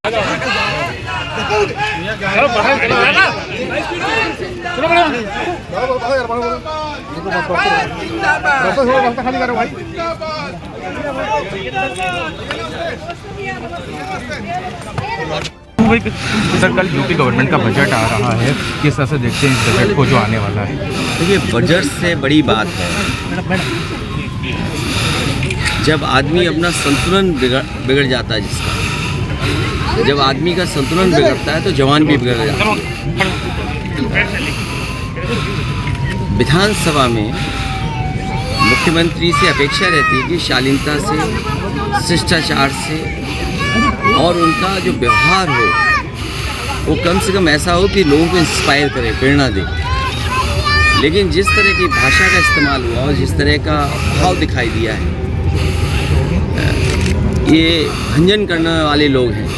Sir, कल UP government का budget आ रहा है, किस तरह से देखते हैं इस बजट को जो आने वाला है? देखिए, बजट से बड़ी बात है जब आदमी अपना संतुलन बिगड़ जाता है। जिसका जब आदमी का संतुलन बिगड़ता है तो जवान भी बिगड़ जाता है। विधानसभा में मुख्यमंत्री से अपेक्षा रहती है कि शालीनता से, शिष्टाचार से और उनका जो व्यवहार हो वो कम से कम ऐसा हो कि लोगों को इंस्पायर करे, प्रेरणा दे। लेकिन जिस तरह की भाषा का इस्तेमाल हुआ और जिस तरह का भाव दिखाई दिया है, ये भंजन करने वाले लोग हैं।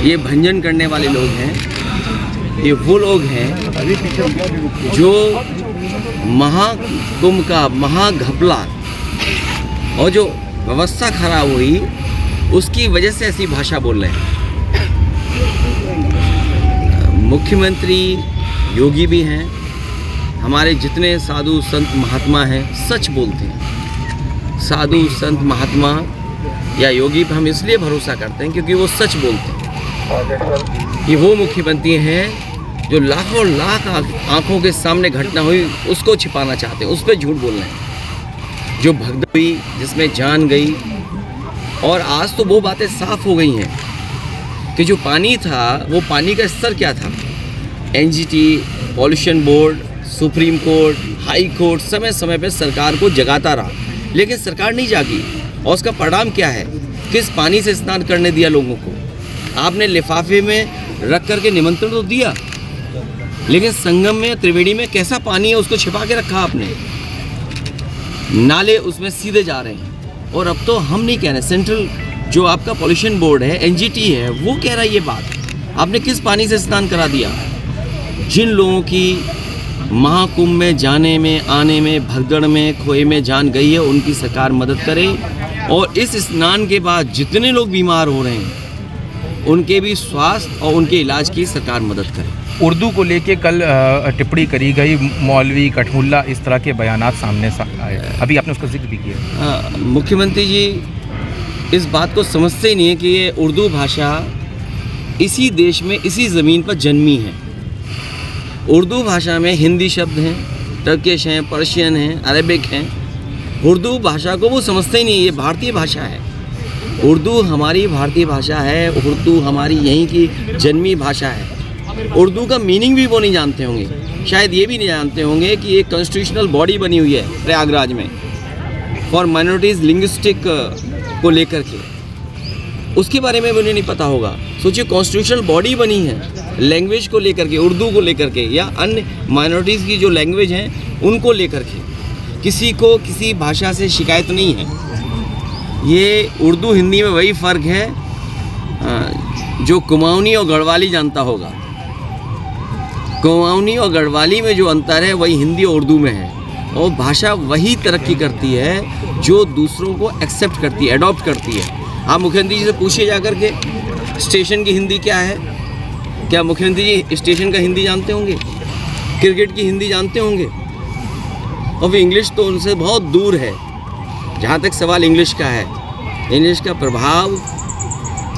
ये भंजन करने वाले लोग हैं, ये वो लोग हैं जो महाकुंभ का महाघपला और जो व्यवस्था खराब हुई उसकी वजह से ऐसी भाषा बोल रहे हैं। मुख्यमंत्री योगी भी हैं, हमारे जितने साधु संत महात्मा हैं सच बोलते हैं। साधु संत महात्मा या योगी पर हम इसलिए भरोसा करते हैं क्योंकि वो सच बोलते हैं। ये वो मुख्यमंत्री हैं जो लाखों लाख आंखों के सामने घटना हुई उसको छिपाना चाहते हैं, उस पर झूठ बोल रहे हैं। जो भगदड़ हुई, जिसमें जान गई, और आज तो वो बातें साफ हो गई हैं कि जो पानी था वो पानी का स्तर क्या था। NGT, pollution board, supreme court, high court समय समय पर सरकार को जगाता रहा, लेकिन सरकार नहीं जागी। और उसका परिणाम क्या है? किस पानी से स्नान करने दिया लोगों को? आपने लिफाफे में रख करके निमंत्रण तो दिया, लेकिन संगम में, त्रिवेणी में कैसा पानी है उसको छिपा के रखा आपने। नाले उसमें सीधे जा रहे हैं। और अब तो हम नहीं कह रहे, सेंट्रल जो आपका पॉल्यूशन बोर्ड है, एनजीटी है, वो कह रहा है ये बात। आपने किस पानी से स्नान करा दिया? जिन लोगों की महाकुंभ में जाने में, आने में, भगदड़ में, खोए में जान गई है, उनकी सरकार मदद करे। और इस स्नान के बाद जितने लोग बीमार हो रहे हैं उनके भी स्वास्थ्य और उनके इलाज की सरकार मदद करे। उर्दू को लेके कल टिप्पणी करी गई, मौलवी कठमुल्ला इस तरह के बयानात सामने आए, अभी आपने उसका जिक्र भी किया। मुख्यमंत्री जी इस बात को समझते ही नहीं है कि ये उर्दू भाषा इसी देश में, इसी ज़मीन पर जन्मी है। उर्दू भाषा में हिंदी शब्द हैं, टर्किश हैं, पर्शियन हैं, अरेबिक हैं। उर्दू भाषा को वो समझते ही नहीं, ये भारतीय भाषा है। उर्दू हमारी भारतीय भाषा है, उर्दू हमारी यहीं की जन्मी भाषा है। उर्दू का मीनिंग भी वो नहीं जानते होंगे। शायद ये भी नहीं जानते होंगे कि एक कॉन्स्टिट्यूशनल बॉडी बनी हुई है प्रयागराज में फॉर माइनॉरिटीज़ लिंग्विस्टिक को लेकर के, उसके बारे में उन्हें नहीं पता होगा। सोचिए, कॉन्स्टिट्यूशनल बॉडी बनी है लैंग्वेज को लेकर के, उर्दू को लेकर के, या अन्य माइनॉरिटीज़ की जो लैंग्वेज हैं उनको लेकर के। किसी को किसी भाषा से शिकायत नहीं है। ये उर्दू हिंदी में वही फ़र्क है जो कुमाऊनी और गढ़वाली जानता होगा। कुमाऊनी और गढ़वाली में जो अंतर है वही हिंदी और उर्दू में है। और भाषा वही तरक्की करती है जो दूसरों को एक्सेप्ट करती है, अडॉप्ट करती है। आप मुख्यमंत्री जी से पूछिए जाकर के स्टेशन की हिंदी क्या है। क्या मुख्यमंत्री जी स्टेशन का हिंदी जानते होंगे? क्रिकेट की हिंदी जानते होंगे? और फिर इंग्लिश तो उनसे बहुत दूर है। जहाँ तक सवाल इंग्लिश का है, इंग्लिश का प्रभाव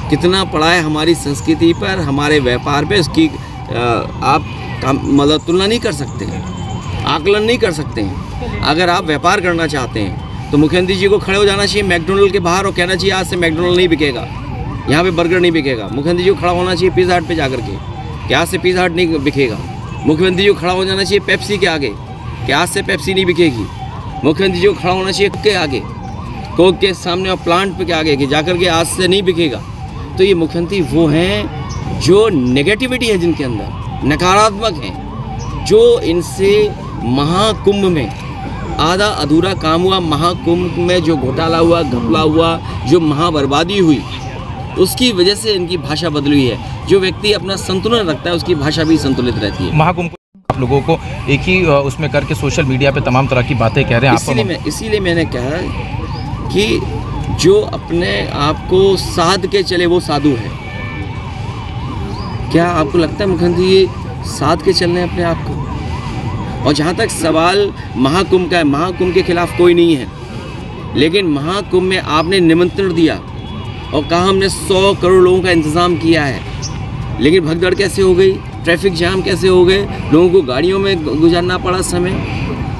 कितना पड़ा है हमारी संस्कृति पर, हमारे व्यापार पे, इसकी आप मतलब तुलना नहीं कर सकते, आकलन नहीं कर सकते हैं। अगर आप व्यापार करना चाहते हैं तो मुख्यमंत्री जी को खड़े हो जाना चाहिए मैकडोनल्ड के बाहर और कहना चाहिए आज से मैकडोनल्ड नहीं बिकेगा, यहाँ पे बर्गर नहीं बिकेगा। मुख्यमंत्री जी को खड़ा होना चाहिए पिज़्ज़ा हट पे जाकर के कि आज से पिज़्ज़ा हट नहीं बिकेगा। मुख्यमंत्री जी को खड़ा हो जाना चाहिए पेप्सी के आगे कि आज से पेप्सी नहीं बिकेगी। मुख्यमंत्री जी को खड़ा होना चाहिए के आगे, कोक के सामने और प्लांट पे के आगे कि जाकर के आज से नहीं बिकेगा। तो ये मुख्यमंत्री वो हैं जो नेगेटिविटी है जिनके अंदर, नकारात्मक हैं, जो इनसे महाकुंभ में आधा अधूरा काम हुआ, महाकुंभ में जो घोटाला हुआ, घपला हुआ, जो महाबर्बादी हुई, उसकी वजह से इनकी भाषा बदली हुई है। जो व्यक्ति अपना संतुलन रखता है उसकी भाषा भी संतुलित रहती है। महाकुंभ आप लोगों को एक ही उसमें करके सोशल मीडिया पे तमाम तरह की बातें कह रहे हैं। इसीलिए मैंने कहा कि जो अपने आप को साध के चले वो साधु है। क्या आपको लगता है मुख्यमंत्री ये साथ के चल रहे हैं अपने आप को? और जहाँ तक सवाल महाकुंभ का है, महाकुंभ के खिलाफ कोई नहीं है, लेकिन महाकुंभ में आपने निमंत्रण दिया और कहा हमने 100 करोड़ लोगों का इंतज़ाम किया है, लेकिन भगदड़ कैसे हो गई, ट्रैफिक जाम कैसे हो गए, लोगों को गाड़ियों में गुजारना पड़ा समय,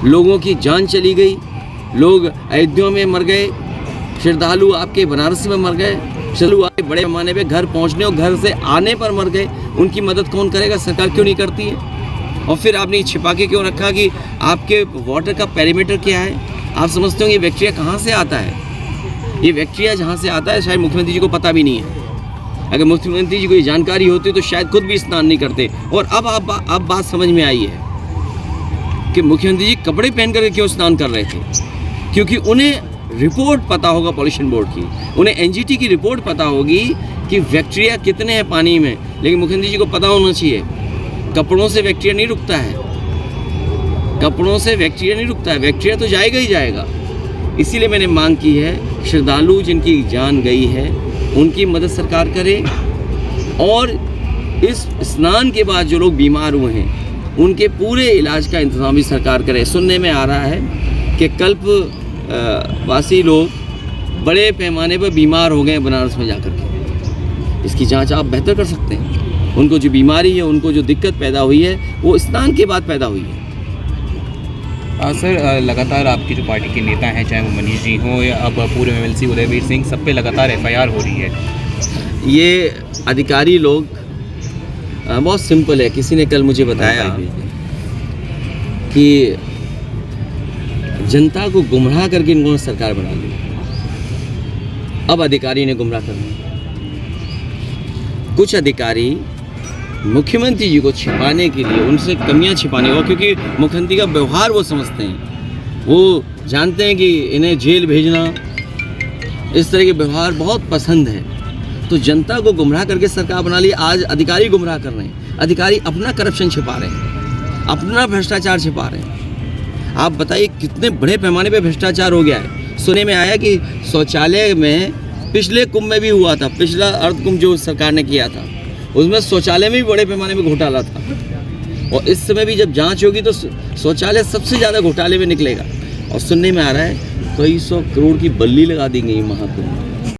लोगों की जान चली गई, लोग अयोध्या में मर गए, श्रद्धालु आपके बनारस में मर गए, श्रद्धालु आपके बड़े पैमाने पे घर पहुंचने और घर से आने पर मर गए। उनकी मदद कौन करेगा? सरकार क्यों नहीं करती है? और फिर आपने छिपा के क्यों रखा कि आपके वाटर का पेरीमीटर क्या है? आप समझते हो ये बैक्टीरिया कहाँ से आता है? ये बैक्टीरिया जहाँ से आता है शायद मुख्यमंत्री जी को पता भी नहीं है। अगर मुख्यमंत्री जी को ये जानकारी होती तो शायद खुद भी स्नान नहीं करते। और अब बात समझ में आई है कि मुख्यमंत्री जी कपड़े पहन करके क्यों स्नान कर रहे थे, क्योंकि उन्हें रिपोर्ट पता होगा पॉल्यूशन बोर्ड की, उन्हें एनजीटी की रिपोर्ट पता होगी कि बैक्टीरिया कितने हैं पानी में, लेकिन मुख्यमंत्री जी को पता होना चाहिए कपड़ों से बैक्टीरिया नहीं रुकता है, कपड़ों से बैक्टीरिया नहीं रुकता है, बैक्टीरिया तो जाएगा ही जाएगा। इसीलिए मैंने मांग की है श्रद्धालु जिनकी जान गई है उनकी मदद सरकार करे, और इस स्नान के बाद जो लोग बीमार हुए हैं उनके पूरे इलाज का इंतजाम भी सरकार करे। सुनने में आ रहा है कि कल्प वासी लोग बड़े पैमाने पर बीमार हो गए बनारस में जाकर के। इसकी जांच आप बेहतर कर सकते हैं। उनको जो बीमारी है, उनको जो दिक्कत पैदा हुई है वो स्नान के बाद पैदा हुई है। सर, लगातार आपकी जो पार्टी के नेता हैं, चाहे वो मनीष जी हों या अब पूर्व MLC उदयवीर सिंह, सब पे लगातार FIR हो रही है। ये अधिकारी लोग बहुत सिंपल है। किसी ने कल मुझे बताया कि जनता को गुमराह करके इन्होंने सरकार बना ली। अब अधिकारी ने गुमराह करना। कुछ अधिकारी मुख्यमंत्री जी को छिपाने के लिए, उनसे कमियां छिपाने को, क्योंकि मुख्यमंत्री का व्यवहार वो समझते हैं, वो जानते हैं कि इन्हें जेल भेजना, इस तरह के व्यवहार बहुत पसंद है, तो जनता को गुमराह करके सरकार बना ली। आज अधिकारी गुमराह कर रहे हैं, अधिकारी अपना करप्शन छिपा रहे हैं, अपना भ्रष्टाचार छिपा रहे हैं। आप बताइए कितने बड़े पैमाने पे भ्रष्टाचार हो गया है। सुनने में आया कि शौचालय में पिछले कुंभ में भी हुआ था, पिछला अर्ध कुंभ जो सरकार ने किया था उसमें शौचालय में भी बड़े पैमाने में घोटाला था, और इस समय भी जब जांच होगी तो शौचालय सबसे ज़्यादा घोटाले में निकलेगा। और सुनने में आ रहा है कई 100 करोड़ की बल्ली लगा दी गई महाकुंभ में।